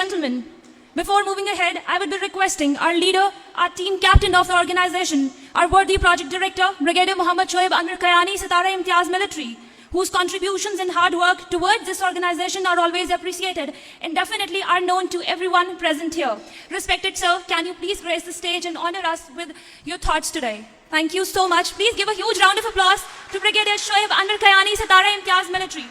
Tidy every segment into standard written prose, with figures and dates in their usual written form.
gentlemen, before moving ahead, I would be requesting our leader, our team captain of the organization, our worthy project director, Brigadier Muhammad Shoaib Anwar Kayani, Sitara Imtiaz Military, whose contributions and hard work towards this organization are always appreciated and definitely are known to everyone present here. Respected sir, can you please grace the stage and honor us with your thoughts today? Thank you so much. Please give a huge round of applause to Brigadier Shoaib Anwar Kayani, Sitara Imtiaz Military.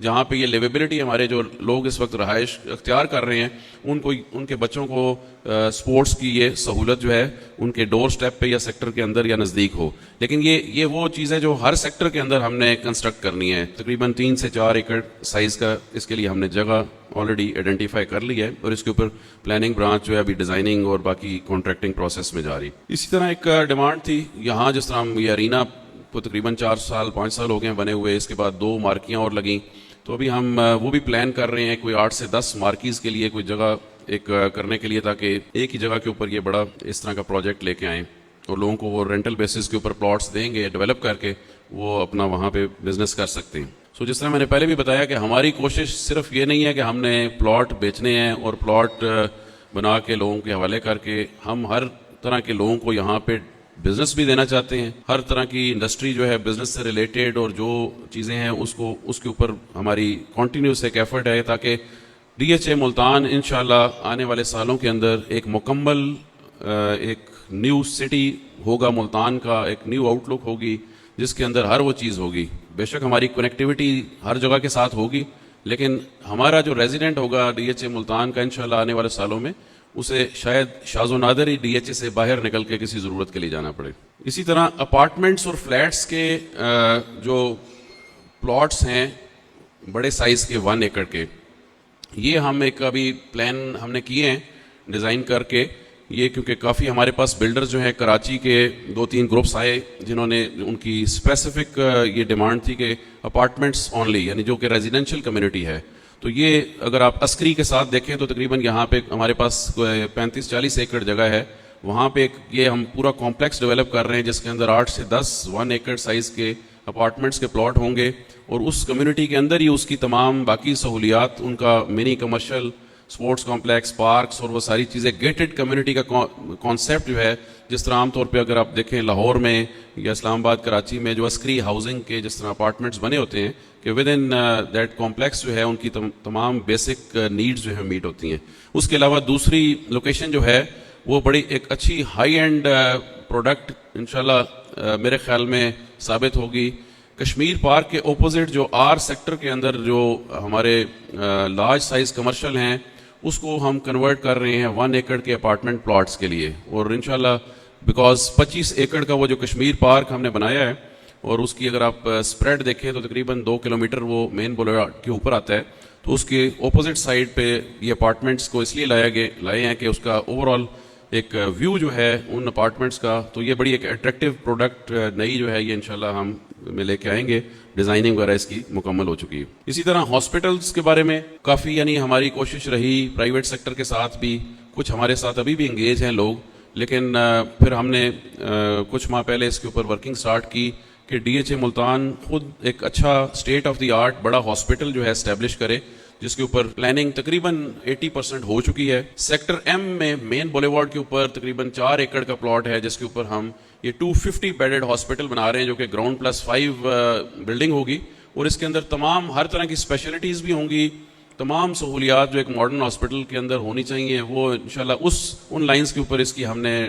جہاں پہ یہ لیویبلٹی ہمارے جو لوگ اس وقت رہائش اختیار کر رہے ہیں ان کے بچوں کو سپورٹس کی یہ سہولت جو ہے ان کے ڈور سٹیپ پہ یا سیکٹر کے اندر یا نزدیک ہو. لیکن یہ وہ چیزیں جو ہر سیکٹر کے اندر ہم نے کنسٹرکٹ کرنی ہے. تقریباً 3 سے 4 ایکڑ سائز کا اس کے لیے ہم نے جگہ آلریڈی آئیڈینٹیفائی کر لی ہے اور اس کے اوپر پلاننگ برانچ جو ہے ابھی ڈیزائننگ اور باقی کانٹریکٹنگ پروسیس میں جاری. اسی طرح ایک ڈیمانڈ تھی یہاں جس طرح ہم یہ ارینا کو تقریباً 4 سال 5 سال ہو گئے ہیں بنے ہوئے, اس کے بعد 2 مارکیاں اور لگیں, تو ابھی ہم وہ بھی پلان کر رہے ہیں کوئی 8 سے 10 مارکیز کے لیے کوئی جگہ ایک کرنے کے لیے, تاکہ ایک ہی جگہ کے اوپر یہ بڑا اس طرح کا پروجیکٹ لے کے آئیں اور لوگوں کو وہ رینٹل بیسس کے اوپر پلاٹس دیں گے ڈیولپ کر کے وہ اپنا وہاں پہ بزنس کر سکتے ہیں. سو جس طرح میں نے پہلے بھی بتایا کہ ہماری کوشش صرف یہ نہیں ہے کہ ہم نے پلاٹ بیچنے ہیں اور پلاٹ بنا کے لوگوں کے حوالے کر کے, ہم ہر طرح کے لوگوں کو یہاں پہ بزنس بھی دینا چاہتے ہیں. ہر طرح کی انڈسٹری جو ہے بزنس سے ریلیٹڈ اور جو چیزیں ہیں اس کے اوپر ہماری کنٹینیوس ایک ایفرٹ ہے تاکہ ڈی ایچ اے ملتان انشاءاللہ آنے والے سالوں کے اندر ایک مکمل ایک نیو سٹی ہوگا ملتان کا, ایک نیو آؤٹ لک ہوگی جس کے اندر ہر وہ چیز ہوگی. بے شک ہماری کنیکٹیوٹی ہر جگہ کے ساتھ ہوگی, لیکن ہمارا جو ریزیڈنٹ ہوگا ڈی ایچ اے ملتان کا انشاءاللہ آنے والے سالوں میں اسے شاید شاذ و نادر ہی ڈی ایچ اے سے باہر نکل کے کسی ضرورت کے لیے جانا پڑے. اسی طرح اپارٹمنٹس اور فلیٹس کے جو پلاٹس ہیں بڑے سائز کے 1 ایکڑ کے, یہ ہم ایک ابھی پلان ہم نے کیے ہیں ڈیزائن کر کے. یہ کیونکہ کافی ہمارے پاس بلڈرز جو ہیں کراچی کے 2-3 گروپس آئے جنہوں نے ان کی اسپیسیفک یہ ڈیمانڈ تھی کہ اپارٹمنٹس اونلی, یعنی جو کہ ریزیڈینشیل کمیونٹی ہے. تو یہ اگر آپ عسکری کے ساتھ دیکھیں تو تقریباً یہاں پہ ہمارے پاس 35-40 ایکڑ جگہ ہے. وہاں پہ یہ ہم پورا کمپلیکس ڈیولپ کر رہے ہیں جس کے اندر 8 سے 10 1 ایکڑ سائز کے اپارٹمنٹس کے پلاٹ ہوں گے, اور اس کمیونٹی کے اندر ہی اس کی تمام باقی سہولیات, ان کا منی کمرشل اسپورٹس کمپلیکس, پارکس اور وہ ساری چیزیں, گیٹڈ کمیونٹی کا کانسیپٹ جو ہے جس طرح عام طور پہ اگر آپ دیکھیں لاہور میں یا اسلام آباد کراچی میں جو عسکری ہاؤسنگ کے جس طرح اپارٹمنٹس بنے ہوتے ہیں کہ ود ان دیٹ کمپلیکس جو ہے ان کی تمام بیسک نیڈز جو ہے میٹ ہوتی ہیں. اس کے علاوہ دوسری لوکیشن جو ہے وہ بڑی ایک اچھی ہائی اینڈ پروڈکٹ انشاءاللہ میرے خیال میں ثابت ہوگی. کشمیر پارک کے اپوزٹ جو آر سیکٹر کے اندر جو ہمارے لارج سائز کمرشل ہیں اس کو ہم کنورٹ کر رہے ہیں 1 ایکڑ کے اپارٹمنٹ پلاٹس کے لیے, اور انشاءاللہ بیکاز 25 ایکڑ کا وہ جو کشمیر پارک ہم نے بنایا ہے اور اس کی اگر آپ اسپریڈ دیکھیں تو تقریباً 2 کلومیٹر وہ مین بولیوارڈ کے اوپر آتا ہے, تو اس کے اپوزٹ سائڈ پہ یہ اپارٹمنٹس کو اس لیے لائے ہیں کہ اس کا اوور آل ایک ویو جو ہے ان اپارٹمنٹس کا, تو یہ بڑی ایک اٹریکٹیو پروڈکٹ نئی جو ہے یہ انشاءاللہ ہم میں لے کے آئیں گے. ڈیزائننگ وغیرہ اس کی مکمل ہو چکی ہے. اسی طرح ہاسپٹلس کے بارے میں کافی یعنی ہماری کوشش رہی, پرائیویٹ سیکٹر کے ساتھ بھی کچھ ہمارے ساتھ ابھی بھی انگیج ہیں لوگ, لیکن پھر ہم نے کچھ ماہ پہلے اس کے اوپر ورکنگ سٹارٹ کی کہ ڈی ایچ اے ملتان خود ایک اچھا اسٹیٹ آف دی آرٹ بڑا ہاسپٹل جو ہے اسٹیبلش کرے, جس کے اوپر پلاننگ تقریباً 80% ہو چکی ہے. سیکٹر ایم میں مین بولیوارڈ کے اوپر تقریباً 4 ایکڑ کا پلاٹ ہے جس کے اوپر ہم یہ 250 بیڈڈ ہاسپٹل بنا رہے ہیں جو کہ گراؤنڈ +5 بلڈنگ ہوگی, اور اس کے اندر تمام ہر طرح کی اسپیشلٹیز بھی ہوں گی. تمام سہولیات جو ایک ماڈرن ہاسپٹل کے اندر ہونی چاہیے وہ انشاءاللہ ان لائنز کے اوپر اس کی ہم نے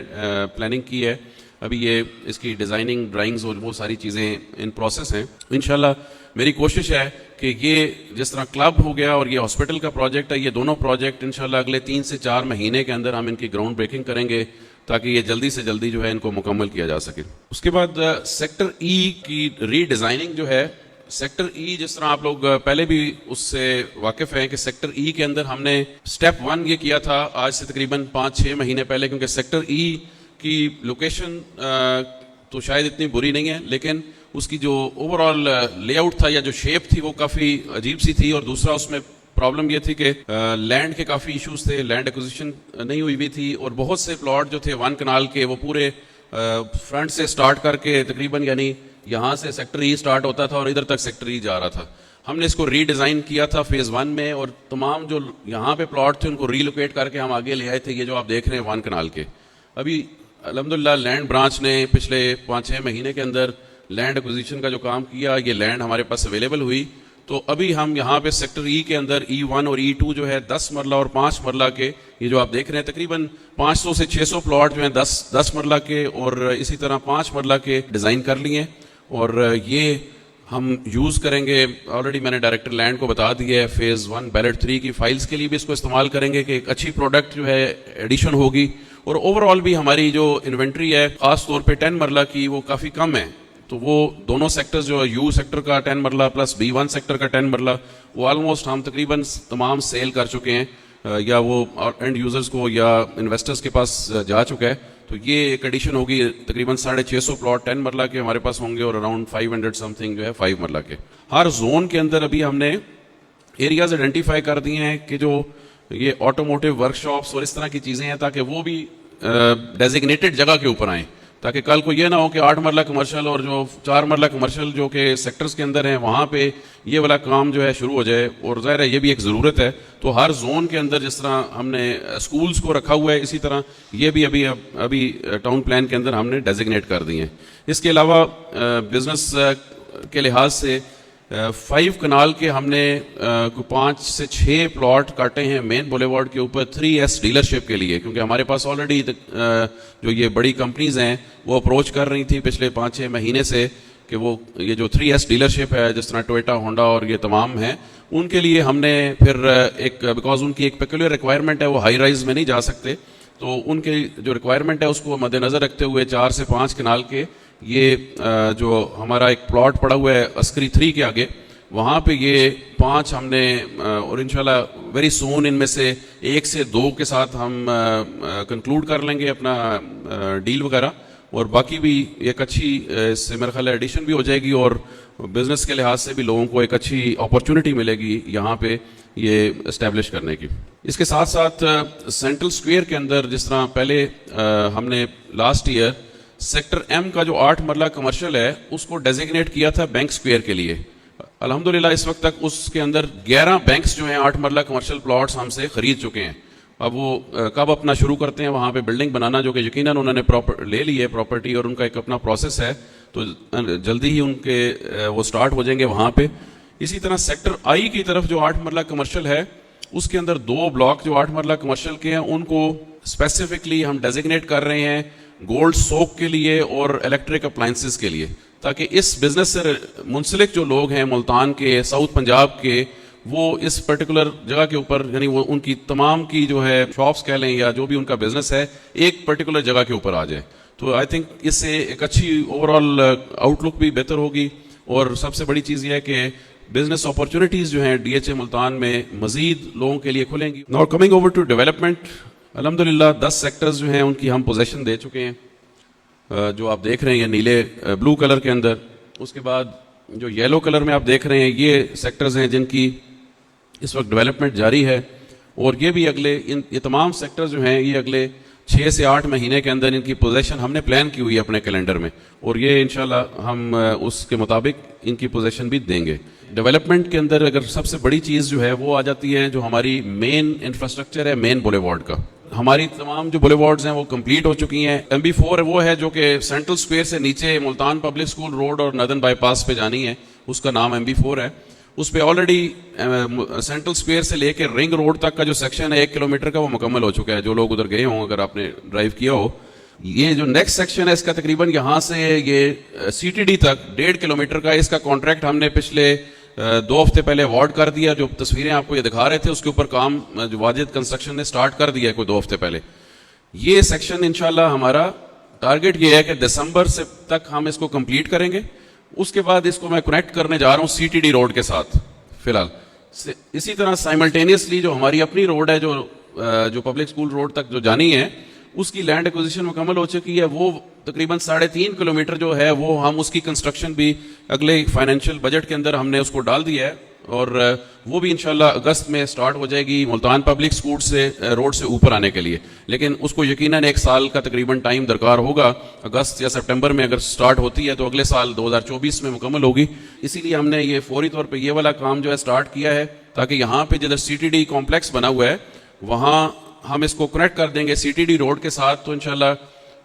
پلاننگ کی ہے. ابھی یہ اس کی ڈیزائننگ ڈرائنگز اور وہ ساری چیزیں ان پروسیس ہیں. انشاءاللہ میری کوشش ہے کہ یہ جس طرح کلب ہو گیا اور یہ ہاسپٹل کا پروجیکٹ ہے, یہ دونوں پروجیکٹ انشاءاللہ اگلے 3 سے 4 مہینے کے اندر ہم ان کی گراؤنڈ بریکنگ کریں گے تاکہ یہ جلدی سے جلدی جو ہے ان کو مکمل کیا جا سکے. اس کے بعد سیکٹر ای کی ری ڈیزائننگ جو ہے, سیکٹر ای جس طرح آپ لوگ پہلے بھی اس سے واقف ہیں کہ سیکٹر ای کے اندر ہم نے سٹیپ 1 یہ کیا تھا آج سے تقریباً 5-6 مہینے پہلے, کیونکہ سیکٹر ای کی لوکیشن تو شاید اتنی بری نہیں ہے لیکن اس کی جو اوور آل لے آؤٹ تھا یا جو شیپ تھی وہ کافی عجیب سی تھی, اور دوسرا اس میں پرابلم یہ تھی کہ لینڈ کے کافی ایشوز تھے, لینڈ ایکوزیشن نہیں ہوئی بھی تھی, اور بہت سے پلاٹ جو تھے 1 کنال کے وہ پورے فرنٹ سے سٹارٹ کر کے تقریباً یعنی یہاں سے سیکٹر ای سٹارٹ ہوتا تھا اور ادھر تک سیکٹر ای جا رہا تھا. ہم نے اس کو ری ڈیزائن کیا تھا فیز 1 میں, اور تمام جو یہاں پہ پلاٹ تھے ان کو ری لوکیٹ کر کے ہم آگے لے آئے تھے. یہ جو آپ دیکھ رہے ہیں 1 کنال کے, ابھی الحمدللہ لینڈ برانچ نے پچھلے 5-6 مہینے کے اندر لینڈ ایکوزیشن کا جو کام کیا, یہ لینڈ ہمارے پاس اویلیبل ہوئی. تو ابھی ہم یہاں پہ سیکٹر ای کے اندر E1 اور E2 جو ہے 10 مرلہ اور 5 مرلہ کے, یہ جو آپ دیکھ رہے ہیں تقریباً 500 سے 600 پلاٹ جو ہیں 10 مرلہ کے اور اسی طرح 5 مرلہ کے ڈیزائن کر لیے, اور یہ ہم یوز کریں گے. آلریڈی میں نے ڈائریکٹر لینڈ کو بتا دیا ہے, فیز 1 بیلٹ 3 کی فائلز کے لیے بھی اس کو استعمال کریں گے کہ ایک اچھی پروڈکٹ جو ہے ایڈیشن ہوگی. اور اوور آل بھی ہماری جو انوینٹری ہے خاص طور پہ 10 مرلہ کی وہ کافی کم ہے. تو وہ دونوں سیکٹرز جو یو سیکٹر کا 10 مرلہ پلس B1 سیکٹر کا 10 مرلہ وہ آلموسٹ ہم تقریباً تمام سیل کر چکے ہیں, یا وہ اینڈ یوزرز کو یا انویسٹرز کے پاس جا چکا ہے. تو یہ ایک ایڈیشن ہوگی, تقریباً 650 پلاٹ 10 مرلہ کے ہمارے پاس ہوں گے اور اراؤنڈ 500 سم تھنگ جو ہے 5 مرلہ کے. ہر زون کے اندر ابھی ہم نے ایریاز آئیڈینٹیفائی کر دیے ہیں کہ جو یہ آٹوموٹیو ورک شاپس اور اس طرح کی چیزیں ہیں, تاکہ وہ بھی ڈیزگنیٹڈ جگہ کے اوپر آئیں, تاکہ کل کو یہ نہ ہو کہ 8 مرلہ کمرشل اور جو 4 مرلہ کمرشل جو کہ سیکٹرز کے اندر ہیں وہاں پہ یہ والا کام جو ہے شروع ہو جائے. اور ظاہر ہے یہ بھی ایک ضرورت ہے. تو ہر زون کے اندر جس طرح ہم نے اسکولز کو رکھا ہوا ہے, اسی طرح یہ بھی ابھی ٹاؤن پلان کے اندر ہم نے ڈیزگنیٹ کر دی ہیں. اس کے علاوہ بزنس کے لحاظ سے 5 کنال کے ہم نے 5 سے 6 پلاٹ کاٹے ہیں مین بولیوارڈ کے اوپر 3S ڈیلرشپ کے لیے, کیونکہ ہمارے پاس آلریڈی جو یہ بڑی کمپنیز ہیں وہ اپروچ کر رہی تھی پچھلے 5-6 مہینے سے کہ وہ یہ جو 3S ڈیلرشپ ہے جس طرح ٹویٹا, ہونڈا اور یہ تمام ہیں, ان کے لیے ہم نے پھر ایک بیکاز ان کی ایک پیکولر ریکوائرمنٹ ہے, وہ ہائی رائز میں نہیں جا سکتے, تو ان کے جو ریکوائرمنٹ ہے اس کو مد نظر رکھتے ہوئے 4 سے 5 کنال کے یہ جو ہمارا ایک پلاٹ پڑا ہوا ہے عسکری 3 کے آگے, وہاں پہ یہ 5 ہم نے, اور انشاءاللہ ویری سون ان میں سے 1 سے 2 کے ساتھ ہم کنکلوڈ کر لیں گے اپنا ڈیل وغیرہ, اور باقی بھی ایک اچھی اس سے میرا خیال ہے ایڈیشن بھی ہو جائے گی اور بزنس کے لحاظ سے بھی لوگوں کو ایک اچھی اپرچونٹی ملے گی یہاں پہ یہ اسٹیبلش کرنے کی. اس کے ساتھ ساتھ سینٹرل اسکوئر کے اندر جس طرح پہلے ہم نے لاسٹ ایئر سیکٹر M کا جو 8 مرلہ کمرشل ہے اس کو ڈیزگنیٹ کیا تھا بینک اسکوئر کے لیے. الحمدللہ اس وقت تک اس کے اندر 11 بینکس جو ہیں 8 مرلہ کمرشل پلاٹس ہم سے خرید چکے ہیں. اب وہ کب اپنا شروع کرتے ہیں وہاں پہ بلڈنگ بنانا, جو کہ یقیناً انہوں نے لے لی ہے پراپرٹی اور ان کا ایک اپنا پروسیس ہے, تو جلدی ہی ان کے وہ سٹارٹ ہو جائیں گے وہاں پہ. اسی طرح سیکٹر I کی طرف جو 8 مرلہ کمرشل ہے اس کے اندر 2 بلاک جو 8 مرلہ کمرشل کے ہیں ان کو اسپیسیفکلی ہم ڈیزگنیٹ کر رہے ہیں گولڈ سوک کے لیے اور الیکٹرک اپلائنسز کے لیے, تاکہ اس بزنس سے منسلک جو لوگ ہیں ملتان کے, ساؤتھ پنجاب کے, وہ اس پرٹیکولر جگہ کے اوپر یعنی وہ ان کی تمام کی جو ہے شاپس کہہ لیں یا جو بھی ان کا بزنس ہے ایک پرٹیکولر جگہ کے اوپر آ جائے. تو آئی تھنک اس سے ایک اچھی اوور آل آؤٹ لک بھی بہتر ہوگی, اور سب سے بڑی چیز یہ ہے کہ بزنس اپرچونیٹیز جو ہیں DHA ملتان میں مزید لوگوں کے لیے کھلیں گی. Now coming over to development, الحمدللہ 10 سیکٹرز جو ہیں ان کی ہم پوزیشن دے چکے ہیں, جو آپ دیکھ رہے ہیں نیلے بلو کلر کے اندر. اس کے بعد جو یلو کلر میں آپ دیکھ رہے ہیں یہ سیکٹرز ہیں جن کی اس وقت ڈیولپمنٹ جاری ہے, اور یہ بھی یہ تمام سیکٹرز جو ہیں یہ اگلے 6 سے 8 مہینے کے اندر ان کی پوزیشن ہم نے پلان کی ہوئی ہے اپنے کیلنڈر میں, اور یہ انشاءاللہ ہم اس کے مطابق ان کی پوزیشن بھی دیں گے. ڈیولپمنٹ کے اندر اگر سب سے بڑی چیز جو ہے وہ آ جاتی ہے جو ہماری مین انفراسٹرکچر ہے مین بولیوارڈ کا. ہماری تمام جو بولیوارڈز ہیں وہ کمپلیٹ ہو چکی ہیں. MB4 وہ ہے جو کہ سینٹرل اسکوئر سے نیچے ملتان پبلک اسکول روڈ اور نردن بائی پاس پہ جانی ہے, اس کا نام MB4 ہے. اس پہ آلریڈی سینٹرل اسکوئر سے لے کے رنگ روڈ تک کا جو سیکشن ہے 1 کلومیٹر کا وہ مکمل ہو چکا ہے. جو لوگ ادھر گئے ہوں اگر آپ نے ڈرائیو کیا ہو, یہ جو نیکسٹ سیکشن ہے اس کا تقریباً یہاں سے یہ CTD تک 1.5 کلومیٹر کا, اس کا کانٹریکٹ ہم نے پچھلے 2 ہفتے پہلے اوارڈ کر دیا. جو تصویریں آپ کو یہ دکھا رہے تھے اس کے اوپر کام جو واجد کنسٹرکشن نے سٹارٹ کر دیا ہے کوئی 2 ہفتے پہلے. یہ سیکشن انشاءاللہ ہمارا ٹارگٹ یہ ہے کہ دسمبر سے تک ہم اس کو کمپلیٹ کریں گے. اس کے بعد اس کو میں کنیکٹ کرنے جا رہا ہوں CTD روڈ کے ساتھ فی الحال. اسی طرح سائملٹینیسلی جو ہماری اپنی روڈ ہے جو پبلک اسکول روڈ تک جو جانی ہے اس کی لینڈ ایکوزیشن مکمل ہو چکی ہے. وہ تقریباً 3.5 کلومیٹر جو ہے وہ ہم اس کی کنسٹرکشن بھی اگلے فائنینشیل بجٹ کے اندر ہم نے اس کو ڈال دیا ہے, اور وہ بھی انشاءاللہ اگست میں سٹارٹ ہو جائے گی ملتان پبلک اسکول سے روڈ سے اوپر آنے کے لیے. لیکن اس کو یقیناً 1 سال کا تقریباً ٹائم درکار ہوگا. اگست یا سپٹمبر میں اگر سٹارٹ ہوتی ہے تو اگلے سال 2024 میں مکمل ہوگی. اسی لیے ہم نے یہ فوری طور پہ یہ والا کام جو ہے سٹارٹ کیا ہے, تاکہ یہاں پہ جدھر CTD کمپلیکس بنا ہوا ہے وہاں ہم اس کو کنیکٹ کر دیں گے CTD روڈ کے ساتھ. تو انشاءاللہ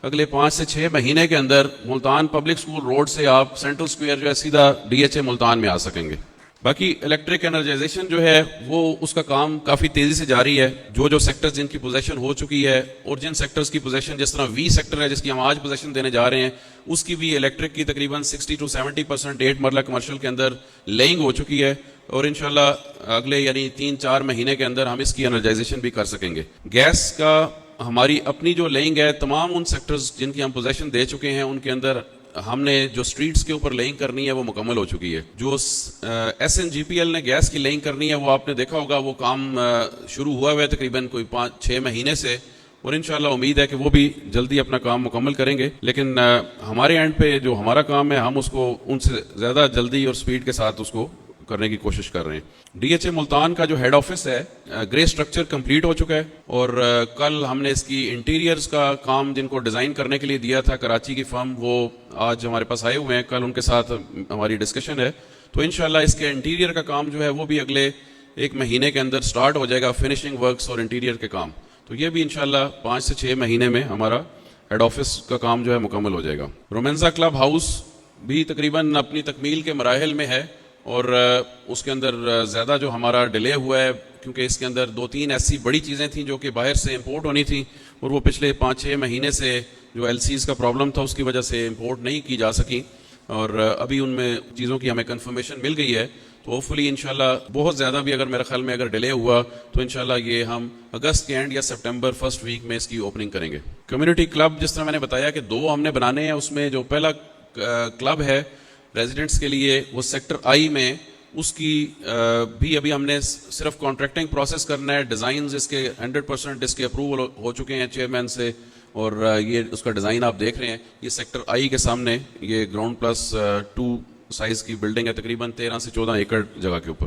اگلے 5 سے 6 مہینے کے اندر ملتان پبلک اسکول روڈ سے آپ سینٹرل اسکوئر جو ہے سیدھا DHA ملتان میں آ سکیں گے. باقی الیکٹرک انرجائزیشن جو ہے وہ اس کا کام کافی تیزی سے جاری ہے. جو سیکٹرز جن کی پوزیشن ہو چکی ہے اور جن سیکٹرز کی پوزیشن جس طرح وی سیکٹر ہے جس کی ہم آج پوزیشن دینے جا رہے ہیں اس کی بھی الیکٹرک کی تقریباً 60 to 70% 8 مرلہ کمرشل کے اندر لیئنگ ہو چکی ہے اور انشاءاللہ اگلے یعنی 3-4 مہینے کے اندر ہم اس کی انرجائزیشن بھی کر سکیں گے. گیس کا ہماری اپنی جو لیئنگ ہے تمام ان سیکٹرز جن کی ہم پوزیشن دے چکے ہیں ان کے اندر ہم نے جو سٹریٹس کے اوپر لیئنگ کرنی ہے وہ مکمل ہو چکی ہے. جو S N G P L نے گیس کی لیئنگ کرنی ہے وہ آپ نے دیکھا ہوگا وہ کام شروع ہوا ہے تقریباً کوئی 5-6 مہینے سے اور انشاءاللہ امید ہے کہ وہ بھی جلدی اپنا کام مکمل کریں گے. لیکن ہمارے اینڈ پہ جو ہمارا کام ہے ہم اس کو ان سے زیادہ جلدی اور سپیڈ کے ساتھ اس کو کرنے کی کوشش کر رہے ہیں. ڈی ایچ اے ملتان کا جو ہیڈ آفس ہے گرے سٹرکچر کمپلیٹ ہو چکا ہے اور کل ہم نے اس کی انٹیریئرز کا کام جن کو ڈیزائن کرنے کے لیے دیا تھا کراچی کی فرم وہ آج ہمارے پاس آئے ہوئے ہیں. کل ان کے ساتھ ہماری ڈسکشن ہے تو انشاءاللہ اس کے انٹیریئر کا کام جو ہے وہ بھی اگلے 1 مہینے کے اندر سٹارٹ ہو جائے گا, فنشنگ ورکس اور انٹیریئر کے کام. تو یہ بھی انشاءاللہ 5 سے 6 مہینے میں ہمارا ہیڈ آفس کا کام جو ہے مکمل ہو جائے گا. رومینزا کلب ہاؤس بھی تقریباً اپنی تکمیل کے مراحل میں ہے اور اس کے اندر زیادہ جو ہمارا ڈیلے ہوا ہے کیونکہ اس کے اندر 2-3 ایسی بڑی چیزیں تھیں جو کہ باہر سے امپورٹ ہونی تھیں اور وہ پچھلے 5-6 مہینے سے جو ایل سیز کا پرابلم تھا اس کی وجہ سے امپورٹ نہیں کی جا سکیں اور ابھی ان میں چیزوں کی ہمیں کنفرمیشن مل گئی ہے. تو ہوپفلی انشاءاللہ بہت زیادہ بھی اگر میرے خیال میں اگر ڈیلے ہوا تو انشاءاللہ یہ ہم اگست کے اینڈ یا سپٹمبر فرسٹ ویک میں اس کی اوپننگ کریں گے. کمیونٹی کلب جس طرح میں نے بتایا کہ 2 ہم نے بنانے ہیں. اس میں جو پہلا کلب ہے ریزیڈنٹس کے لیے وہ سیکٹر آئی میں اس کی بھی ابھی ہم نے صرف کانٹریکٹنگ پروسیس کرنا ہے. ڈیزائنز اس کے 100% اس کے اپروول ہو چکے ہیں چیئرمین سے اور یہ اس کا ڈیزائن آپ دیکھ رہے ہیں. یہ سیکٹر آئی کے سامنے یہ گراؤنڈ +2 سائز کی بلڈنگ ہے تقریباً 13 سے 14 ایکڑ جگہ کے اوپر.